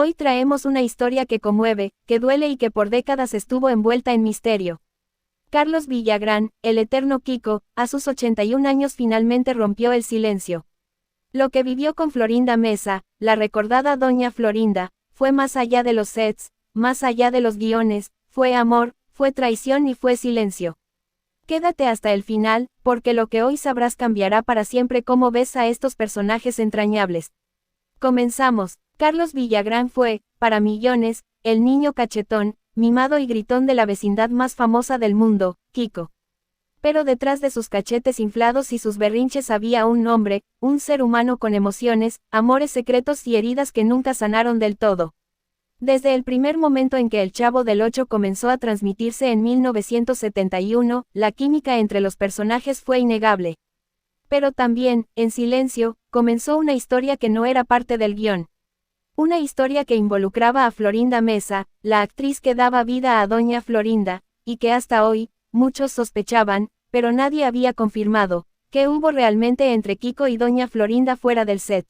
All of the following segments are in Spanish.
Hoy traemos una historia que conmueve, que duele y que por décadas estuvo envuelta en misterio. Carlos Villagrán, el eterno Kiko, a sus 81 años finalmente rompió el silencio. Lo que vivió con Florinda Meza, la recordada Doña Florinda, fue más allá de los sets, más allá de los guiones, fue amor, fue traición y fue silencio. Quédate hasta el final, porque lo que hoy sabrás cambiará para siempre cómo ves a estos personajes entrañables. Comenzamos. Carlos Villagrán fue, para millones, el niño cachetón, mimado y gritón de la vecindad más famosa del mundo, Kiko. Pero detrás de sus cachetes inflados y sus berrinches había un hombre, un ser humano con emociones, amores secretos y heridas que nunca sanaron del todo. Desde el primer momento en que El Chavo del Ocho comenzó a transmitirse en 1971, la química entre los personajes fue innegable. Pero también, en silencio, comenzó una historia que no era parte del guión. Una historia que involucraba a Florinda Meza, la actriz que daba vida a Doña Florinda, y que hasta hoy, muchos sospechaban, pero nadie había confirmado, que hubo realmente entre Kiko y Doña Florinda fuera del set.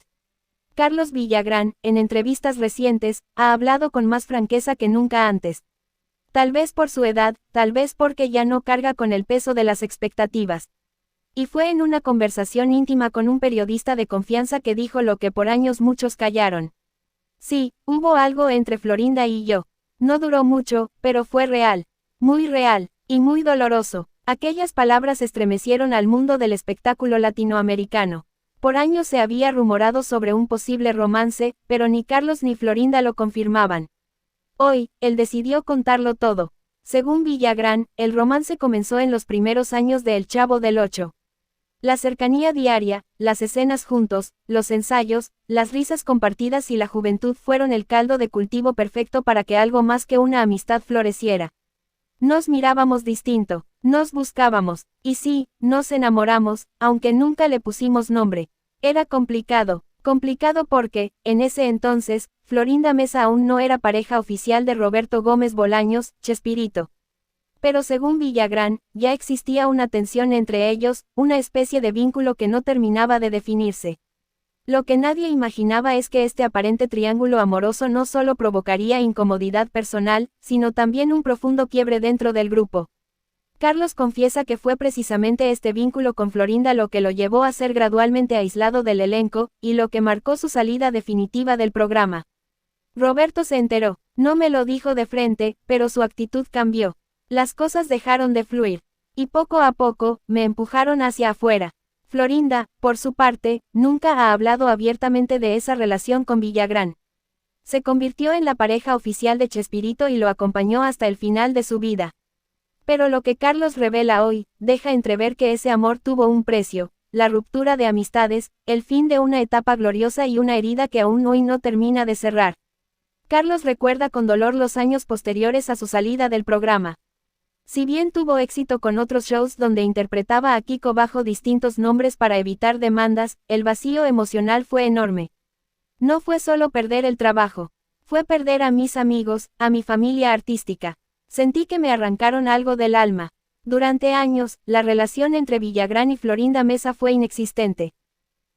Carlos Villagrán, en entrevistas recientes, ha hablado con más franqueza que nunca antes. Tal vez por su edad, tal vez porque ya no carga con el peso de las expectativas. Y fue en una conversación íntima con un periodista de confianza que dijo lo que por años muchos callaron. Sí, hubo algo entre Florinda y yo. No duró mucho, pero fue real, y muy doloroso. Aquellas palabras estremecieron al mundo del espectáculo latinoamericano. Por años se había rumorado sobre un posible romance, pero ni Carlos ni Florinda lo confirmaban. Hoy, él decidió contarlo todo. Según Villagrán, el romance comenzó en los primeros años de El Chavo del Ocho. La cercanía diaria, las escenas juntos, los ensayos, las risas compartidas y la juventud fueron el caldo de cultivo perfecto para que algo más que una amistad floreciera. Nos mirábamos distinto, nos buscábamos, y sí, nos enamoramos, aunque nunca le pusimos nombre. Era complicado porque, en ese entonces, Florinda Meza aún no era pareja oficial de Roberto Gómez Bolaños, Chespirito. Pero según Villagrán, ya existía una tensión entre ellos, una especie de vínculo que no terminaba de definirse. Lo que nadie imaginaba es que este aparente triángulo amoroso no solo provocaría incomodidad personal, sino también un profundo quiebre dentro del grupo. Carlos confiesa que fue precisamente este vínculo con Florinda lo que lo llevó a ser gradualmente aislado del elenco, y lo que marcó su salida definitiva del programa. Roberto se enteró, no me lo dijo de frente, pero su actitud cambió. Las cosas dejaron de fluir, y poco a poco, me empujaron hacia afuera. Florinda, por su parte, nunca ha hablado abiertamente de esa relación con Villagrán. Se convirtió en la pareja oficial de Chespirito y lo acompañó hasta el final de su vida. Pero lo que Carlos revela hoy, deja entrever que ese amor tuvo un precio, la ruptura de amistades, el fin de una etapa gloriosa y una herida que aún hoy no termina de cerrar. Carlos recuerda con dolor los años posteriores a su salida del programa. Si bien tuvo éxito con otros shows donde interpretaba a Kiko bajo distintos nombres para evitar demandas, el vacío emocional fue enorme. No fue solo perder el trabajo, fue perder a mis amigos, a mi familia artística. Sentí que me arrancaron algo del alma. Durante años, la relación entre Villagrán y Florinda Meza fue inexistente.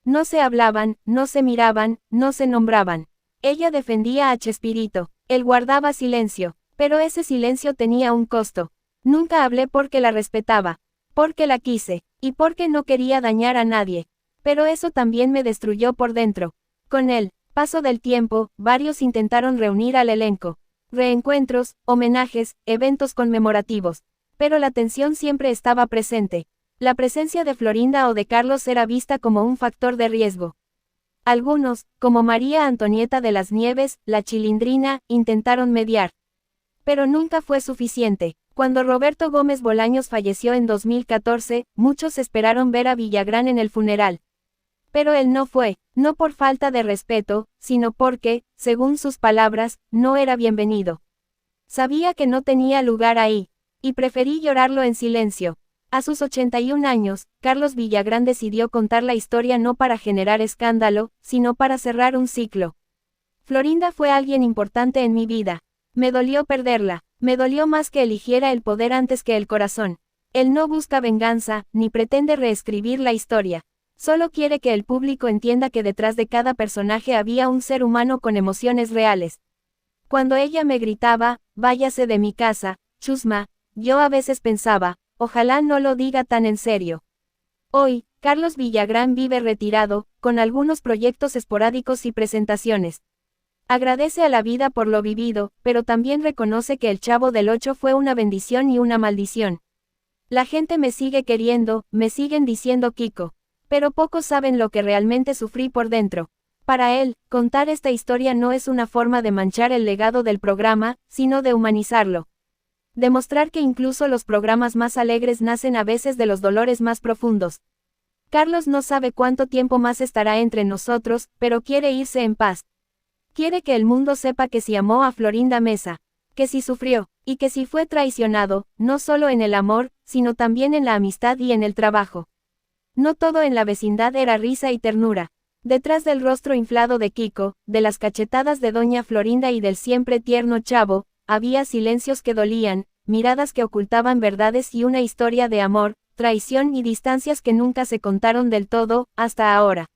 No se hablaban, no se miraban, no se nombraban. Ella defendía a Chespirito, él guardaba silencio, pero ese silencio tenía un costo. Nunca hablé porque la respetaba, porque la quise, y porque no quería dañar a nadie. Pero eso también me destruyó por dentro. Con el paso del tiempo, varios intentaron reunir al elenco. Reencuentros, homenajes, eventos conmemorativos. Pero la tensión siempre estaba presente. La presencia de Florinda o de Carlos era vista como un factor de riesgo. Algunos, como María Antonieta de las Nieves, la Chilindrina, intentaron mediar. Pero nunca fue suficiente. Cuando Roberto Gómez Bolaños falleció en 2014, muchos esperaron ver a Villagrán en el funeral. Pero él no fue, no por falta de respeto, sino porque, según sus palabras, no era bienvenido. Sabía que no tenía lugar ahí, y preferí llorarlo en silencio. A sus 81 años, Carlos Villagrán decidió contar la historia no para generar escándalo, sino para cerrar un ciclo. Florinda fue alguien importante en mi vida. Me dolió perderla. Me dolió más que eligiera el poder antes que el corazón. Él no busca venganza, ni pretende reescribir la historia. Solo quiere que el público entienda que detrás de cada personaje había un ser humano con emociones reales. Cuando ella me gritaba, váyase de mi casa, Chusma, yo a veces pensaba, ojalá no lo diga tan en serio. Hoy, Carlos Villagrán vive retirado, con algunos proyectos esporádicos y presentaciones. Agradece a la vida por lo vivido, pero también reconoce que el Chavo del Ocho fue una bendición y una maldición. La gente me sigue queriendo, me siguen diciendo Kiko. Pero pocos saben lo que realmente sufrí por dentro. Para él, contar esta historia no es una forma de manchar el legado del programa, sino de humanizarlo. Demostrar que incluso los programas más alegres nacen a veces de los dolores más profundos. Carlos no sabe cuánto tiempo más estará entre nosotros, pero quiere irse en paz. Quiere que el mundo sepa que si amó a Florinda Mesa, que si sufrió, y que si fue traicionado, no solo en el amor, sino también en la amistad y en el trabajo. No todo en la vecindad era risa y ternura. Detrás del rostro inflado de Kiko, de las cachetadas de doña Florinda y del siempre tierno Chavo, había silencios que dolían, miradas que ocultaban verdades y una historia de amor, traición y distancias que nunca se contaron del todo, hasta ahora.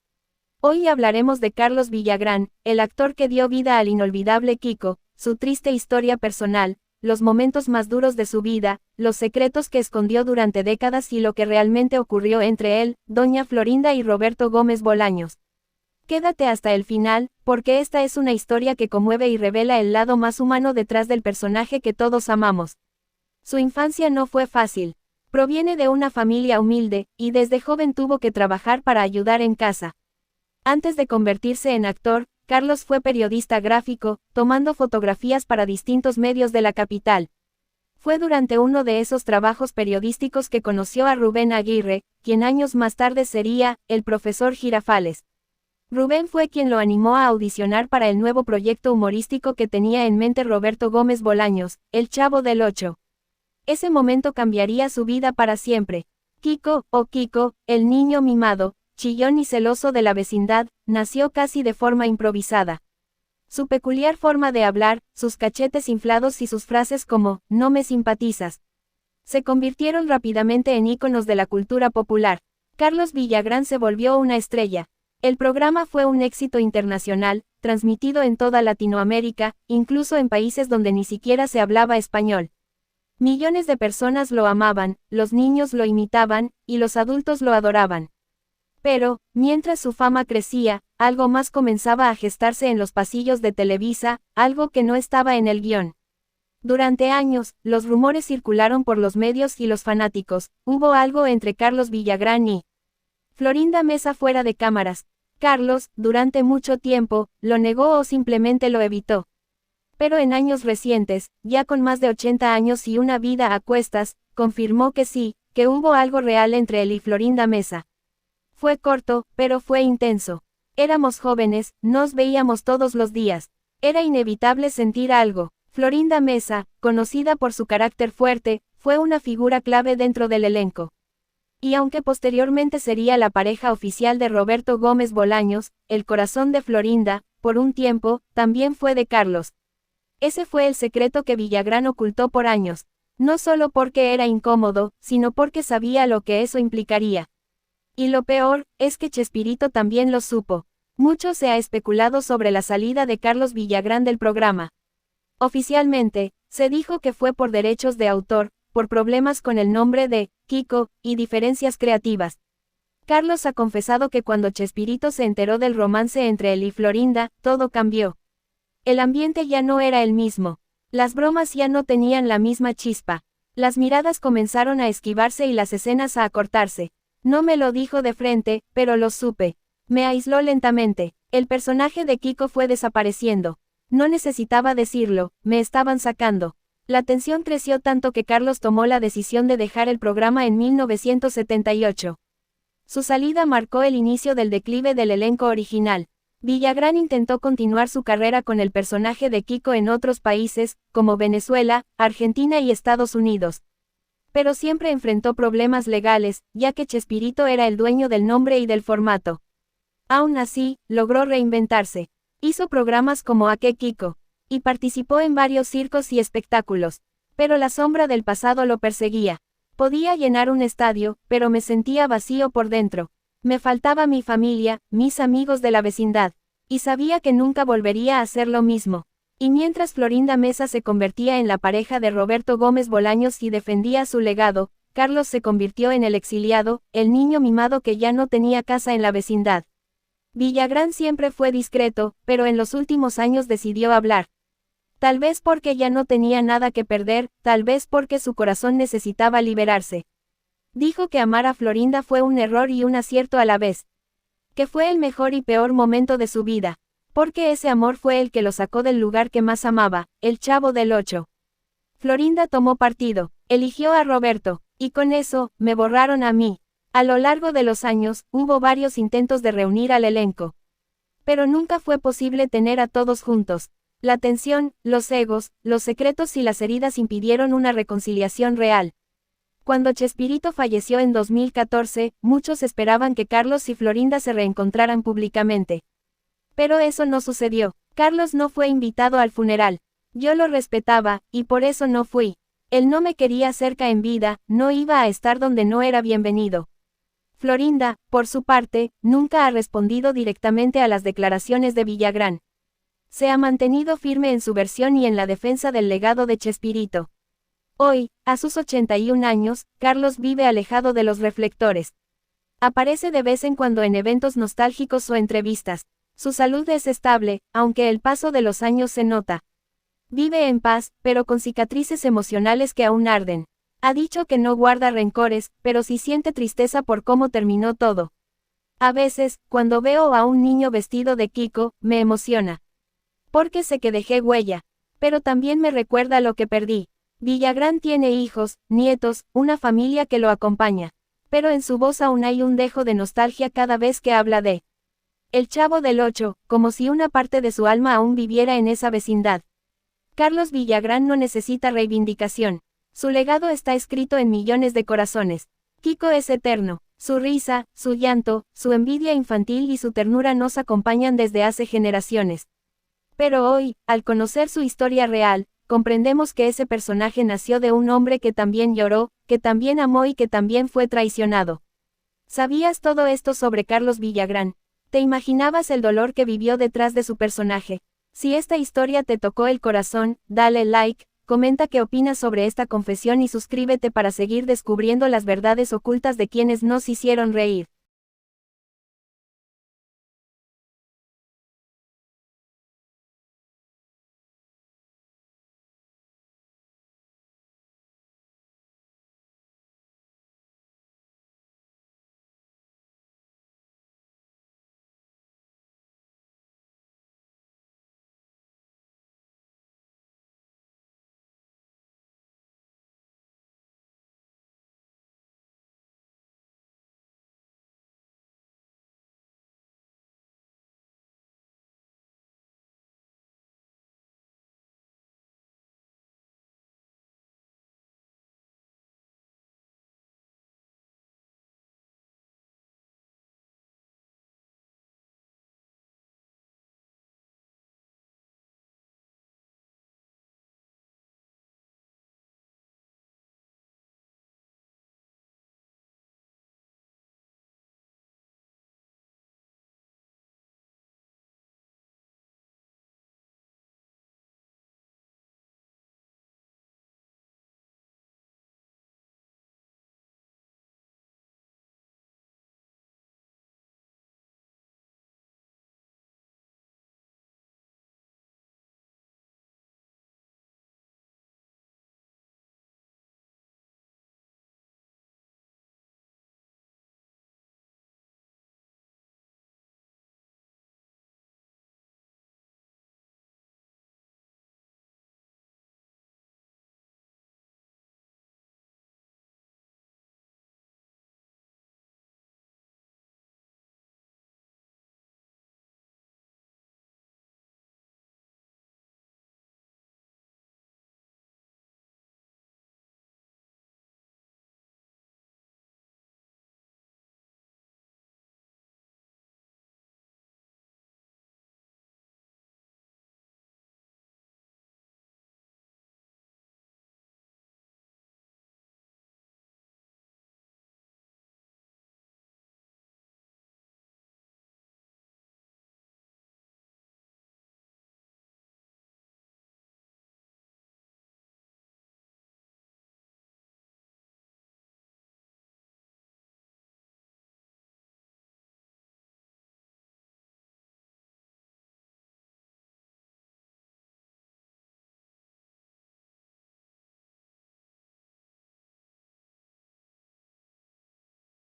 Hoy hablaremos de Carlos Villagrán, el actor que dio vida al inolvidable Kiko, su triste historia personal, los momentos más duros de su vida, los secretos que escondió durante décadas y lo que realmente ocurrió entre él, doña Florinda y Roberto Gómez Bolaños. Quédate hasta el final, porque esta es una historia que conmueve y revela el lado más humano detrás del personaje que todos amamos. Su infancia no fue fácil. Proviene de una familia humilde, y desde joven tuvo que trabajar para ayudar en casa. Antes de convertirse en actor, Carlos fue periodista gráfico, tomando fotografías para distintos medios de la capital. Fue durante uno de esos trabajos periodísticos que conoció a Rubén Aguirre, quien años más tarde sería el profesor Girafales. Rubén fue quien lo animó a audicionar para el nuevo proyecto humorístico que tenía en mente Roberto Gómez Bolaños, El Chavo del Ocho. Ese momento cambiaría su vida para siempre. Kiko, o Kiko, el niño mimado, chillón y celoso de la vecindad, nació casi de forma improvisada. Su peculiar forma de hablar, sus cachetes inflados y sus frases como, no me simpatizas, se convirtieron rápidamente en íconos de la cultura popular. Carlos Villagrán se volvió una estrella. El programa fue un éxito internacional, transmitido en toda Latinoamérica, incluso en países donde ni siquiera se hablaba español. Millones de personas lo amaban, los niños lo imitaban, y los adultos lo adoraban. Pero, mientras su fama crecía, algo más comenzaba a gestarse en los pasillos de Televisa, algo que no estaba en el guión. Durante años, los rumores circularon por los medios y los fanáticos, hubo algo entre Carlos Villagrán y Florinda Mesa fuera de cámaras. Carlos, durante mucho tiempo, lo negó o simplemente lo evitó. Pero en años recientes, ya con más de 80 años y una vida a cuestas, confirmó que sí, que hubo algo real entre él y Florinda Mesa. Fue corto, pero fue intenso. Éramos jóvenes, nos veíamos todos los días. Era inevitable sentir algo. Florinda Mesa, conocida por su carácter fuerte, fue una figura clave dentro del elenco. Y aunque posteriormente sería la pareja oficial de Roberto Gómez Bolaños, el corazón de Florinda, por un tiempo, también fue de Carlos. Ese fue el secreto que Villagrán ocultó por años. No solo porque era incómodo, sino porque sabía lo que eso implicaría. Y lo peor, es que Chespirito también lo supo. Mucho se ha especulado sobre la salida de Carlos Villagrán del programa. Oficialmente, se dijo que fue por derechos de autor, por problemas con el nombre de Kiko, y diferencias creativas. Carlos ha confesado que cuando Chespirito se enteró del romance entre él y Florinda, todo cambió. El ambiente ya no era el mismo. Las bromas ya no tenían la misma chispa. Las miradas comenzaron a esquivarse y las escenas a acortarse. No me lo dijo de frente, pero lo supe. Me aisló lentamente. El personaje de Kiko fue desapareciendo. No necesitaba decirlo, me estaban sacando. La tensión creció tanto que Carlos tomó la decisión de dejar el programa en 1978. Su salida marcó el inicio del declive del elenco original. Villagrán intentó continuar su carrera con el personaje de Kiko en otros países, como Venezuela, Argentina y Estados Unidos. Pero siempre enfrentó problemas legales, ya que Chespirito era el dueño del nombre y del formato. Aún así, logró reinventarse. Hizo programas como ¿A qué Kiko? Y participó en varios circos y espectáculos. Pero la sombra del pasado lo perseguía. Podía llenar un estadio, pero me sentía vacío por dentro. Me faltaba mi familia, mis amigos de la vecindad. Y sabía que nunca volvería a hacer lo mismo. Y mientras Florinda Mesa se convertía en la pareja de Roberto Gómez Bolaños y defendía su legado, Carlos se convirtió en el exiliado, el niño mimado que ya no tenía casa en la vecindad. Villagrán siempre fue discreto, pero en los últimos años decidió hablar. Tal vez porque ya no tenía nada que perder, tal vez porque su corazón necesitaba liberarse. Dijo que amar a Florinda fue un error y un acierto a la vez. Que fue el mejor y peor momento de su vida. Porque ese amor fue el que lo sacó del lugar que más amaba, el Chavo del Ocho. Florinda tomó partido, eligió a Roberto, y con eso, me borraron a mí. A lo largo de los años, hubo varios intentos de reunir al elenco. Pero nunca fue posible tener a todos juntos. La tensión, los egos, los secretos y las heridas impidieron una reconciliación real. Cuando Chespirito falleció en 2014, muchos esperaban que Carlos y Florinda se reencontraran públicamente. Pero eso no sucedió. Carlos no fue invitado al funeral. Yo lo respetaba, y por eso no fui. Él no me quería cerca en vida, no iba a estar donde no era bienvenido. Florinda, por su parte, nunca ha respondido directamente a las declaraciones de Villagrán. Se ha mantenido firme en su versión y en la defensa del legado de Chespirito. Hoy, a sus 81 años, Carlos vive alejado de los reflectores. Aparece de vez en cuando en eventos nostálgicos o entrevistas. Su salud es estable, aunque el paso de los años se nota. Vive en paz, pero con cicatrices emocionales que aún arden. Ha dicho que no guarda rencores, pero sí siente tristeza por cómo terminó todo. A veces, cuando veo a un niño vestido de Kiko, me emociona. Porque sé que dejé huella. Pero también me recuerda lo que perdí. Villagrán tiene hijos, nietos, una familia que lo acompaña. Pero en su voz aún hay un dejo de nostalgia cada vez que habla de El Chavo del Ocho, como si una parte de su alma aún viviera en esa vecindad. Carlos Villagrán no necesita reivindicación. Su legado está escrito en millones de corazones. Kiko es eterno. Su risa, su llanto, su envidia infantil y su ternura nos acompañan desde hace generaciones. Pero hoy, al conocer su historia real, comprendemos que ese personaje nació de un hombre que también lloró, que también amó y que también fue traicionado. ¿Sabías todo esto sobre Carlos Villagrán? ¿Te imaginabas el dolor que vivió detrás de su personaje? Si esta historia te tocó el corazón, dale like, comenta qué opinas sobre esta confesión y suscríbete para seguir descubriendo las verdades ocultas de quienes nos hicieron reír.